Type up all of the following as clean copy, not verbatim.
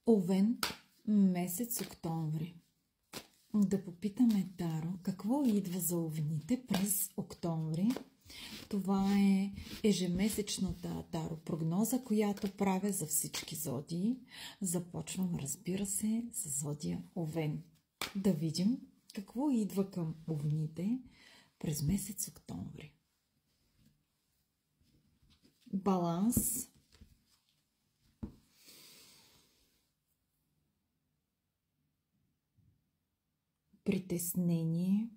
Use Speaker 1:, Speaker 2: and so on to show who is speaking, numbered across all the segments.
Speaker 1: Овен, месец октомври. Да попитаме Таро, какво идва за овните през октомври. Това е ежемесечната Таро прогноза, която правя за всички зодии. Започвам, разбира се, с зодия Овен. Да видим какво идва към овните през месец октомври. Баланс. Притеснение.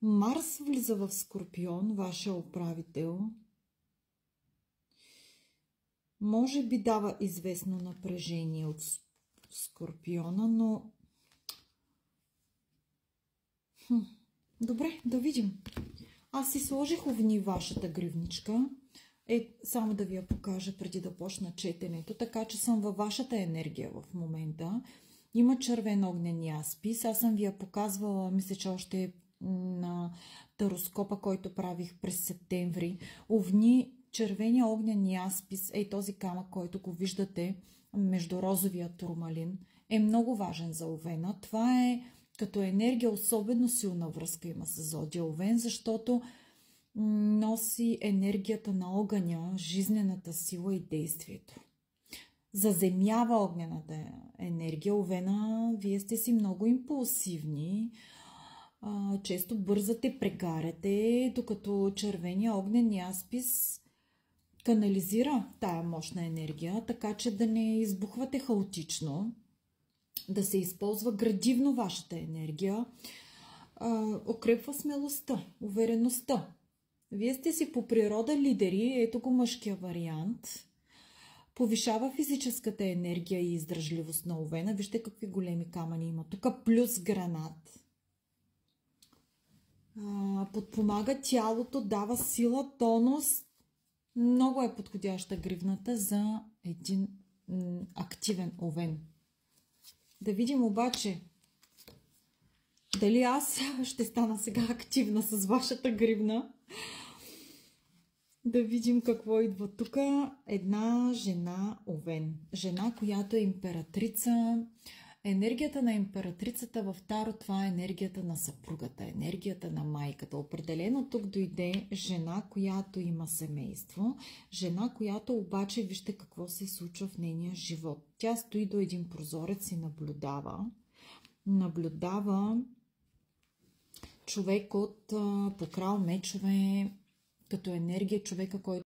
Speaker 1: Марс влиза в Скорпион, вашия управител. Може би дава известно напрежение от Скорпиона, но... Добре, да видим. Аз си сложих овни вашата гривничка. Само да ви я покажа преди да почна четенето, така че съм във вашата енергия в момента. Има червен огнен яспис. Аз съм ви я показвала, мисля, че още на тароскопа, който правих през септември. Овни, червения огнен яспис, този камък, който го виждате между розовия турмалин, е много важен за овена. Това е като енергия особено силна връзка има с зодия Овен, защото носи енергията на огъня, жизнената сила и действието. Заземява огнената енергия. Овена, вие сте си много импулсивни, често бързате, прегаряте, докато червения огнен яспис канализира тая мощна енергия, така че да не избухвате хаотично, да се използва градивно вашата енергия, укрепва смелостта, увереността. Вие сте си по природа лидери, ето го мъжкия вариант. Повишава физическата енергия и издръжливост на овена. Вижте какви големи камъни има. Тук плюс гранат. Подпомага тялото, дава сила, тонус. Много е подходяща гривната за един активен овен. Да видим обаче дали аз ще стана сега активна с вашата гривна. Да видим какво идва тук. Една жена овен. Жена, която е императрица. Енергията на императрицата в Таро, това е енергията на съпругата, енергията на майката. Определено тук дойде жена, която има семейство. Жена, която обаче, вижте какво се случва в нейния живот. Тя стои до един прозорец и наблюдава. Наблюдава човек от покрал мечове, като енергия, човека, който